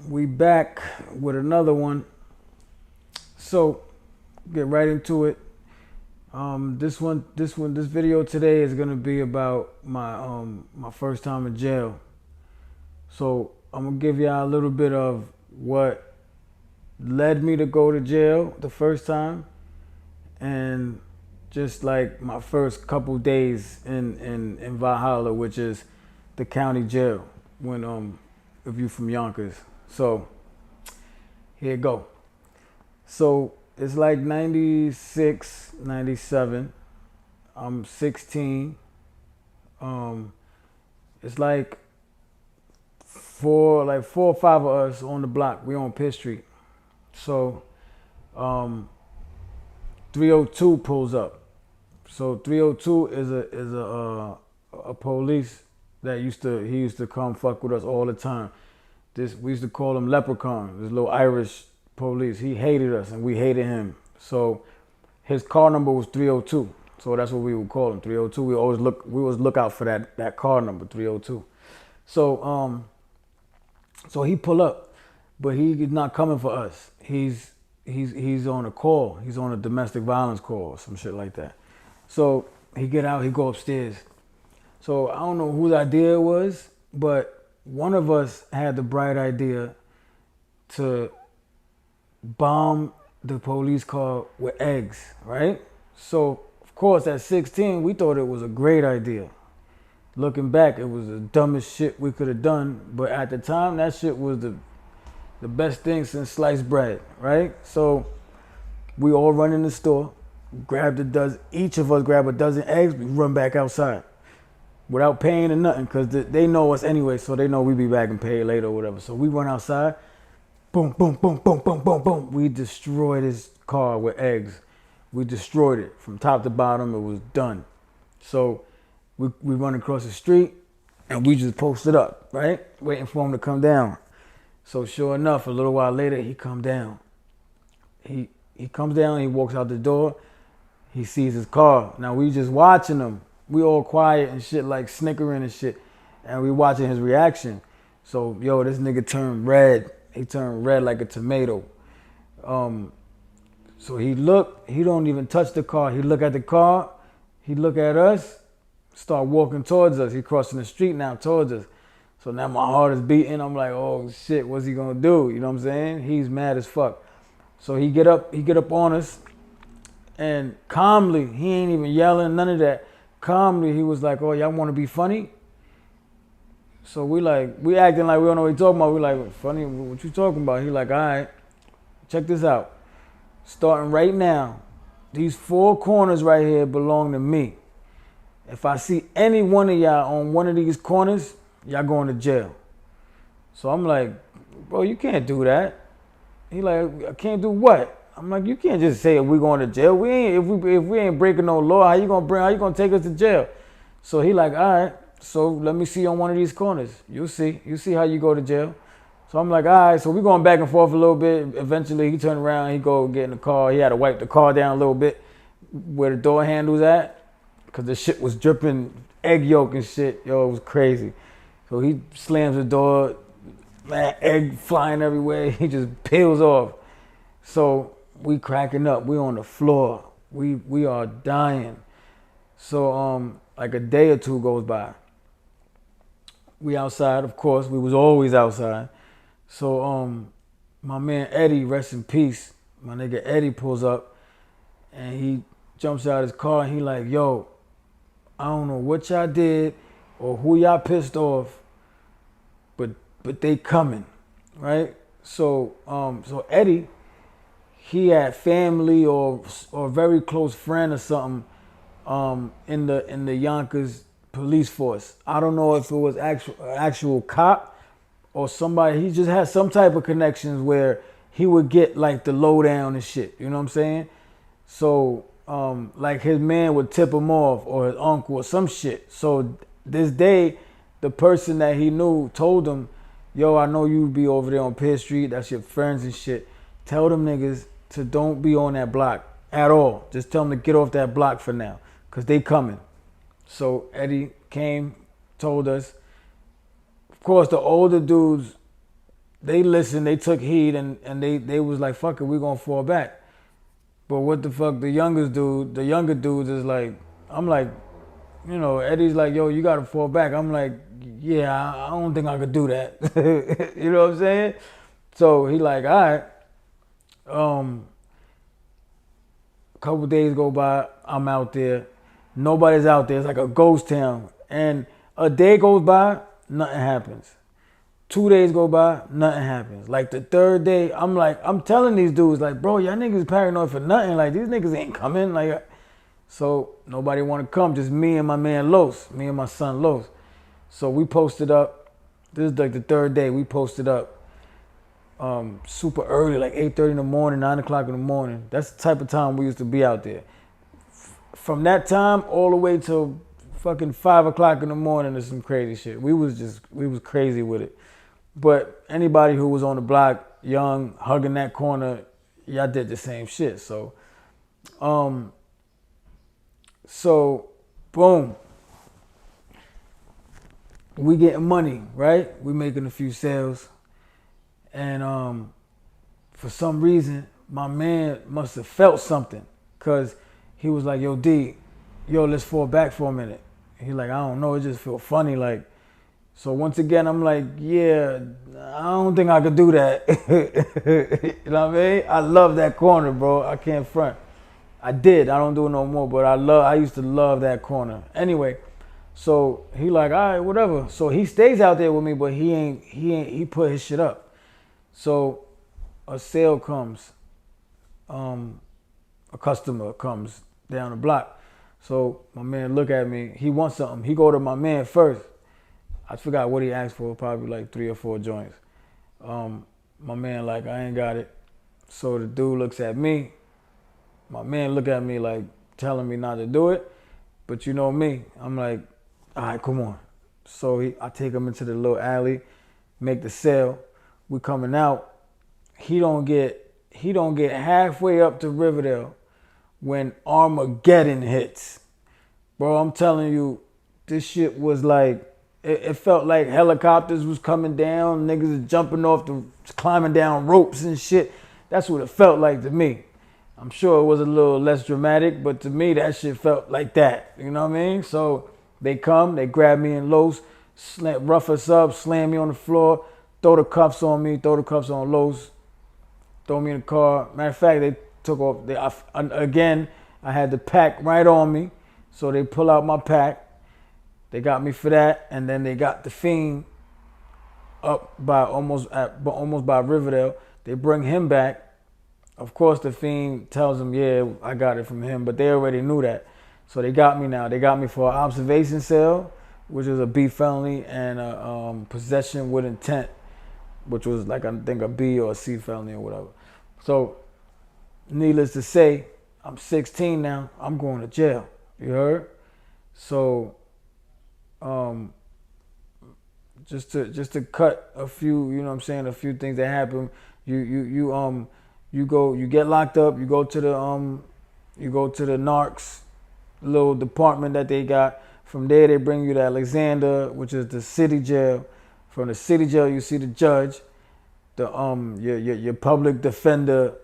We back with another one. So get right into it. This video today is gonna be about my first time in jail. So I'm gonna give y'all a little bit of what led me to go to jail the first time, and just like my first couple days in Valhalla, which is the county jail. When if you from Yonkers. So here you go. So it's like 96, 97. I'm 16. It's like four or five of us on the block. We on Pitt Street. So um, 302 pulls up. So 302 is a police that used to come fuck with us all the time. We used to call him Leprechaun. This little Irish police. He hated us and we hated him. So his car number was 302. So that's what we would call him, 302. We always look out for that car number, 302. So so he pull up, but he's not coming for us. He's on a call. He's on a domestic violence call or some shit like that. So he get out, he go upstairs. So I don't know whose idea it was, but one of us had the bright idea to bomb the police car with eggs, right? So of course at 16 we thought it was a great idea. Looking back, it was the dumbest shit we could have done, but at the time that shit was the best thing since sliced bread, right? So we all run in the store, each of us grab a dozen eggs, we run back outside without paying or nothing, because they know us anyway, so they know we be back and pay later or whatever. So we run outside, boom, boom, boom, boom, boom, boom, boom. We destroyed his car with eggs. We destroyed it from top to bottom. It was done. So we run across the street and we just posted up, right? Waiting for him to come down. So sure enough, a little while later, he come down. He comes down, he walks out the door, he sees his car. Now we just watching him. We all quiet and shit, like snickering and shit. And we watching his reaction. So, yo, this nigga turned red. He turned red like a tomato. So he don't even touch the car. He look at the car, he look at us, start walking towards us. He crossing the street now towards us. So now my heart is beating. I'm like, oh shit, what's he gonna do? You know what I'm saying? He's mad as fuck. So he get up on us, and calmly, he ain't even yelling, none of that. Calmly, he was like, oh, y'all wanna be funny? So we acting like we don't know what he talking about. We like, funny, what you talking about? He like, all right, check this out. Starting right now, these four corners right here belong to me. If I see any one of y'all on one of these corners, y'all going to jail. So I'm like, bro, you can't do that. He like, I can't do what? I'm like, you can't just say we're going to jail. If we ain't breaking no law, how you gonna take us to jail? So he like, all right, so let me see you on one of these corners. You'll see how you go to jail. So I'm like, all right, so we going back and forth a little bit. Eventually he turned around, he go get in the car. He had to wipe the car down a little bit where the door handle's at, because the shit was dripping egg yolk and shit. Yo, it was crazy. So he slams the door, man, egg flying everywhere. He just peels off. So we cracking up. We on the floor. We are dying. So like a day or two goes by. We outside, of course. We was always outside. So my man Eddie, rest in peace, my nigga Eddie pulls up and he jumps out his car and he like, yo, I don't know what y'all did or who y'all pissed off, but they coming, right? So so Eddie, he had family or a very close friend or something in the Yonkers police force. I don't know if it was actual cop or somebody. He just had some type of connections where he would get like the lowdown and shit. You know what I'm saying? So like his man would tip him off, or his uncle or some shit. So this day, the person that he knew told him, yo, I know you be over there on Pitt Street. That's your friends and shit. Tell them niggas to don't be on that block at all. Just tell them to get off that block for now, because they coming. So Eddie came, told us. Of course, the older dudes they listened, they took heed, and they was like, fuck it, we gonna fall back. But what the fuck, the younger dudes is like, I'm like, you know, Eddie's like, yo, you gotta fall back. I'm like, yeah, I don't think I could do that. You know what I'm saying? So he like, all right. A couple days go by, I'm out there. Nobody's out there. It's like a ghost town. And a day goes by, nothing happens. 2 days go by, nothing happens. Like the third day, I'm telling these dudes, like, bro, y'all niggas paranoid for nothing. Like these niggas ain't coming. Like, so nobody want to come. Just me and my man Los, me and my son Los. So we posted up. This is like the third day. We posted up super early, like 8:30 in the morning, 9 o'clock in the morning. That's the type of time we used to be out there. From that time all the way till fucking 5 o'clock in the morning is some crazy shit. We was crazy with it. But anybody who was on the block, young, hugging that corner, y'all did the same shit. So, boom. We getting money, right? We making a few sales. And for some reason, my man must have felt something. Cause he was like, yo, D, yo, let's fall back for a minute. He like, I don't know, it just feel funny. Like, so once again, I'm like, yeah, I don't think I could do that. You know what I mean? I love that corner, bro. I can't front. I did. I don't do it no more, but I used to love that corner. Anyway, so he like, all right, whatever. So he stays out there with me, but he put his shit up. So a sale comes, a customer comes down the block. So my man look at me. He wants something. He go to my man first. I forgot what he asked for, probably like 3 or 4 joints. My man like, I ain't got it. So the dude looks at me. My man look at me like telling me not to do it. But you know me, I'm like, all right, come on. So I take him into the little alley, make the sale. We coming out. He don't get halfway up to Riverdale when Armageddon hits. Bro, I'm telling you, this shit was like, it felt like helicopters was coming down, niggas is jumping off climbing down ropes and shit. That's what it felt like to me. I'm sure it was a little less dramatic, but to me that shit felt like that. You know what I mean? So they come, they grab me in Los, rough us up, slam me on the floor, throw the cuffs on me, throw the cuffs on Los, throw me in the car. Matter of fact, they took off. Again, I had the pack right on me, so they pull out my pack. They got me for that, and then they got the Fiend up by almost by Riverdale. They bring him back. Of course, the Fiend tells them, yeah, I got it from him, but they already knew that. So they got me now. They got me for an observation sale, which is a B felony, and a possession with intent, which was like, I think, a B or a C felony or whatever. So, needless to say, I'm 16 now. I'm going to jail. You heard? So, just to cut a few, you know what I'm saying, a few things that happen. You get locked up. You go to the narcs little department that they got. From there, they bring you to Alexander, which is the city jail. From the city jail, you see the judge. Your public defender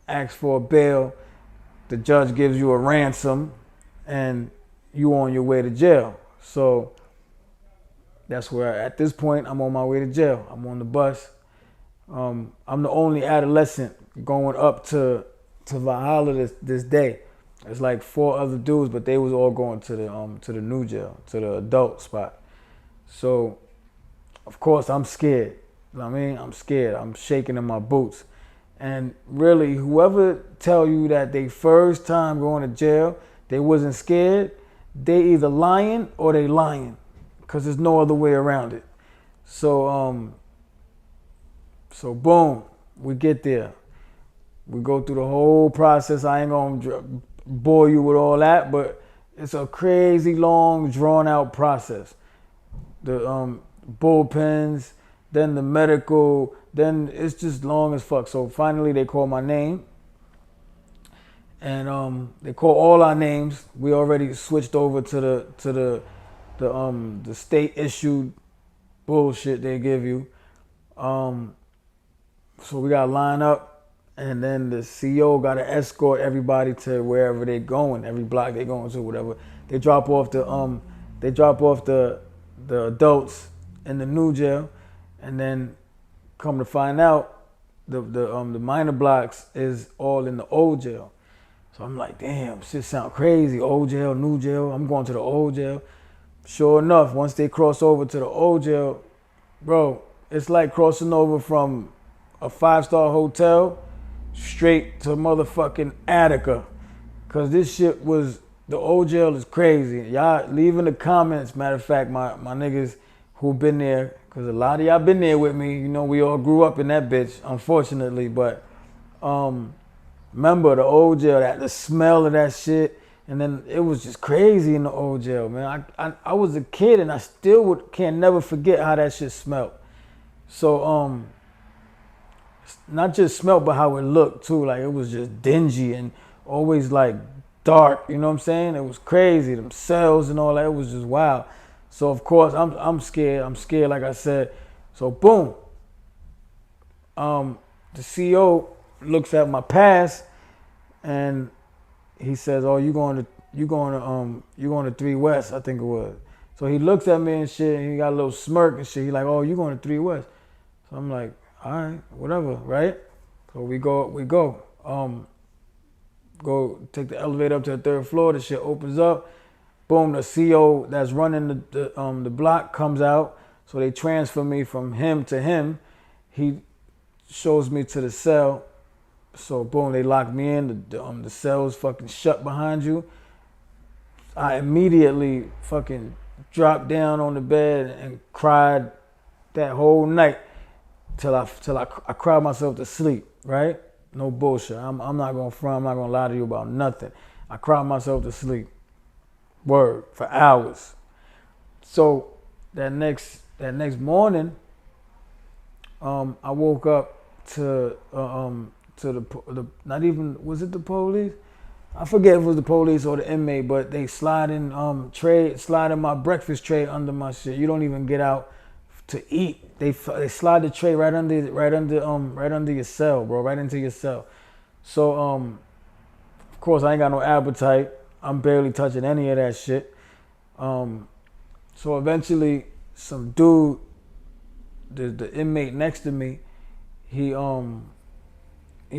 asks for a bail. The judge gives you a ransom, and you on your way to jail. So that's where, at this point, I'm on my way to jail. I'm on the bus. I'm the only adolescent going up to Valhalla this day. There's like 4 other dudes, but they was all going to the new jail, to the adult spot. So, of course, I'm scared. You know what I mean? I'm scared. I'm shaking in my boots. And really, whoever tell you that they first time going to jail, they wasn't scared, they either lying or they lying, because there's no other way around it. So, so boom, we get there. We go through the whole process. I ain't gonna bore you with all that, but it's a crazy long, drawn out process. The bullpens, then the medical, then it's just long as fuck. So finally they call my name, and they call all our names. We already switched over to the state issued bullshit they give you. So we got to line up, and then the CO got to escort everybody to wherever they going, every block they going to, whatever. They drop off the adults in the new jail, and then come to find out, the minor blocks is all in the old jail. So I'm like, damn, shit sound crazy. Old jail, new jail. I'm going to the old jail. Sure enough, once they cross over to the old jail, bro, it's like crossing over from a 5-star hotel straight to motherfucking Attica. Cause this shit was, the old jail is crazy. Y'all leave in the comments, matter of fact, my niggas who been there, cause a lot of y'all been there with me. You know, we all grew up in that bitch, unfortunately, but remember the old jail, the smell of that shit, and then it was just crazy in the old jail, man. I was a kid and I still can't never forget how that shit smelled. So not just smelled, but how it looked too. Like it was just dingy and always like dark. You know what I'm saying? It was crazy. Them cells and all that. It was just wild. So of course I'm scared. I'm scared, like I said. So boom. The CO looks at my pass and he says, "Oh, you going to 3 West, I think it was." So he looks at me and shit, and he got a little smirk and shit. He like, "Oh, you going to 3 West?" So I'm like, "All right, whatever, right?" So we go take the elevator up to the 3rd floor. The shit opens up. Boom, the CO that's running the block comes out. So they transfer me from him to him. He shows me to the cell. So boom, they lock me in. The cell's fucking shut behind you. I immediately fucking dropped down on the bed and cried that whole night till I cried myself to sleep. Right? No bullshit. I'm not gonna front. I'm not gonna lie to you about nothing. I cried myself to sleep. Word, for hours. So that next morning, I woke up to the not even, was it the police? I forget if it was the police or the inmate, but they sliding my breakfast tray under my shit. You don't even get out to eat. They slide the tray right under your cell, bro, right into your cell. So of course I ain't got no appetite. I'm barely touching any of that shit. So eventually some dude, the inmate next to me, he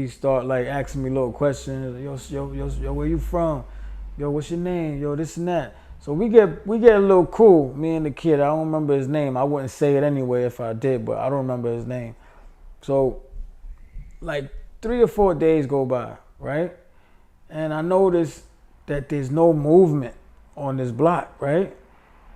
start like asking me little questions. Yo, where you from? Yo, what's your name? Yo, this and that. So we get a little cool, me and the kid. I don't remember his name. I wouldn't say it anyway if I did, but I don't remember his name. So like 3 or 4 days go by, right? And I noticed that there's no movement on this block, right?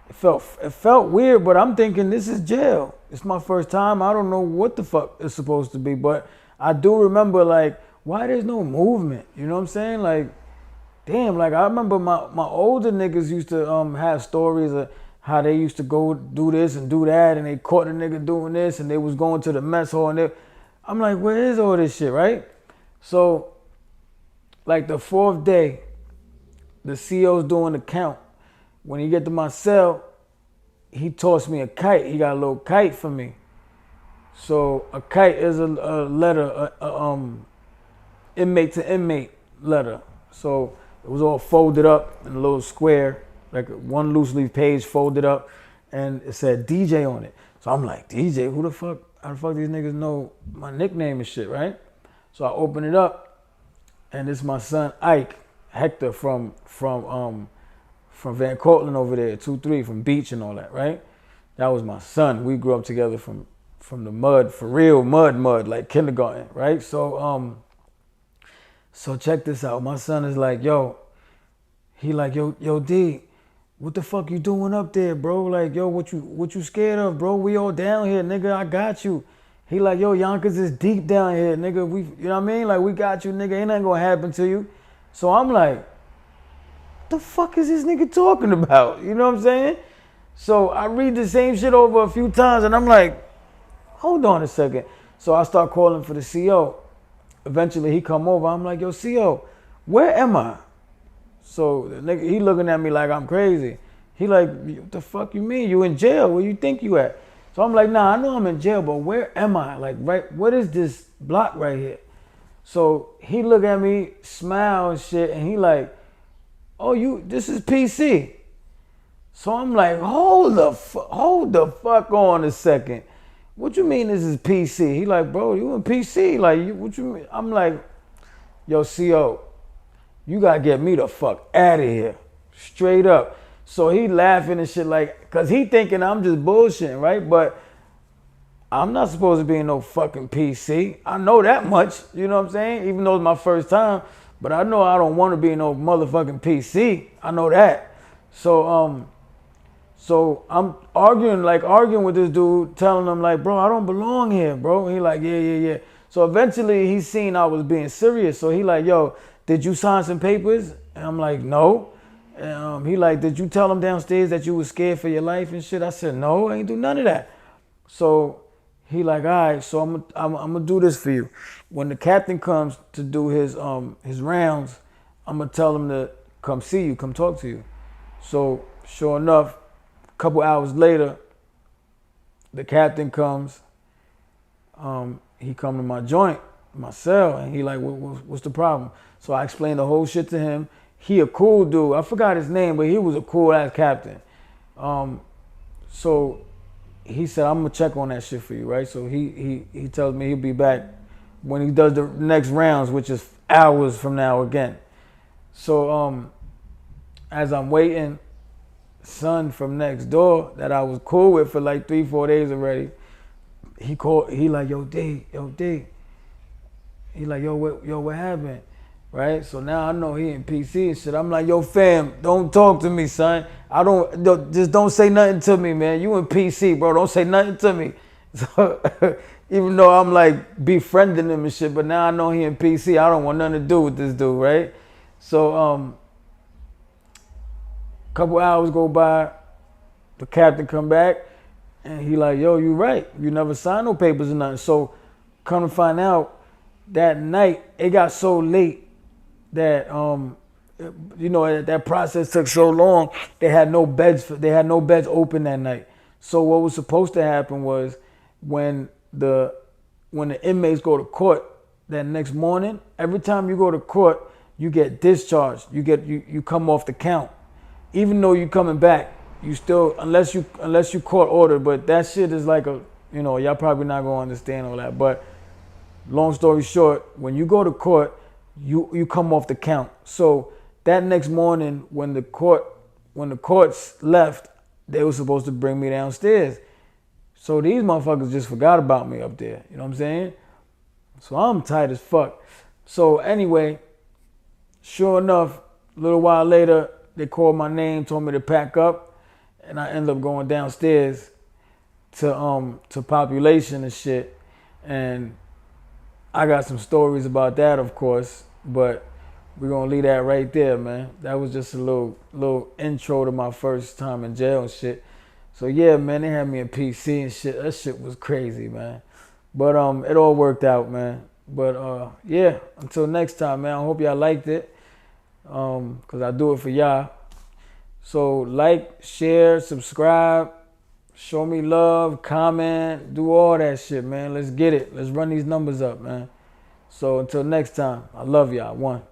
It felt weird, but I'm thinking this is jail. It's my first time. I don't know what the fuck it's supposed to be, but I do remember like why there's no movement. You know what I'm saying? Like, damn, like I remember my older niggas used to have stories of how they used to go do this and do that, and they caught a nigga doing this, and they was going to the mess hall, and I'm like, where is all this shit, right? So, like the 4th day, the CO's doing the count. When he get to my cell, he tossed me a kite. He got a little kite for me. So a kite is a letter, inmate to inmate letter. So it was all folded up in a little square, like one loose leaf page folded up, and it said DJ on it. So I'm like, DJ, who the fuck? How the fuck these niggas know my nickname and shit, right? So I open it up, and it's my son Ike, Hector from Van Cortlandt over there, 2-3, from Beach and all that, right? That was my son. We grew up together from the mud, for real mud, like kindergarten, right? So so check this out. My son is like, yo, D, what the fuck you doing up there, bro? Like, yo, what you scared of, bro? We all down here, nigga. I got you. He like, yo, Yonkers is deep down here, nigga. You know what I mean? Like, we got you, nigga. Ain't nothing gonna happen to you. So I'm like, what the fuck is this nigga talking about? You know what I'm saying? So I read the same shit over a few times, and I'm like, hold on a second. So I start calling for the CO. Eventually he come over. I'm like, yo, CO, where am I? So the nigga, he looking at me like I'm crazy. He like, what the fuck you mean? You in jail? Where you think you at? So I'm like, nah, I know I'm in jail, but where am I? Like, right, what is this block right here? So he look at me, smile and shit, and he like, oh, this is PC. So I'm like, hold the fuck on a second. What you mean this is PC? He like, bro, you in PC? Like, what you mean? I'm like, yo, CO, you gotta get me the fuck out of here. Straight up. So he laughing and shit like, cause he thinking I'm just bullshitting, right? But I'm not supposed to be in no fucking PC. I know that much, you know what I'm saying? Even though it's my first time, but I know I don't want to be in no motherfucking PC. I know that. So I'm arguing with this dude, telling him like, bro, I don't belong here, bro. He like, yeah. So eventually he seen I was being serious. So he like, yo, did you sign some papers? And I'm like, no. And he like, did you tell him downstairs that you was scared for your life and shit? I said, no, I ain't do none of that. So he like, all right, so I'm gonna do this for you. When the captain comes to do his rounds, I'm gonna tell him to come see you, come talk to you. So sure enough, a couple hours later, the captain comes. He come to my joint, my cell, and he like, what's the problem? So I explained the whole shit to him. He a cool dude. I forgot his name, but he was a cool ass captain. So he said, I'm gonna check on that shit for you, right? So he tells me he'll be back when he does the next rounds, which is hours from now again. So as I'm waiting, son from next door that I was cool with for like 3-4 days already, he called. He like, yo D. He like, what happened? Right? So now I know he in PC and shit. I'm like, yo fam, don't talk to me, son. Just don't say nothing to me, man. You in PC, bro. Don't say nothing to me. So even though I'm like befriending him and shit, but now I know he in PC. I don't want nothing to do with this dude, right? So couple hours go by, the captain come back, and he like, yo, you right. You never signed no papers or nothing. So come to find out, that night, it got so late that, that process took so long, they had no beds open that night. So what was supposed to happen was when the inmates go to court that next morning, every time you go to court, you get discharged. You come off the count. Even though you coming back, you still, unless you court ordered, but that shit is like y'all probably not gonna understand all that. But long story short, when you go to court, you come off the count. So that next morning when the courts left, they were supposed to bring me downstairs. So these motherfuckers just forgot about me up there. You know what I'm saying? So I'm tight as fuck. So anyway, sure enough, a little while later, they called my name, told me to pack up, and I ended up going downstairs to population and shit. And I got some stories about that, of course, but we're gonna leave that right there, man. That was just a little intro to my first time in jail and shit. So yeah, man, they had me in PC and shit. That shit was crazy, man. But it all worked out, man. But yeah, until next time, man. I hope y'all liked it. Cause I do it for y'all. So like, share, subscribe, show me love, comment, do all that shit, man. Let's get it. Let's run these numbers up, man. So until next time, I love y'all. One.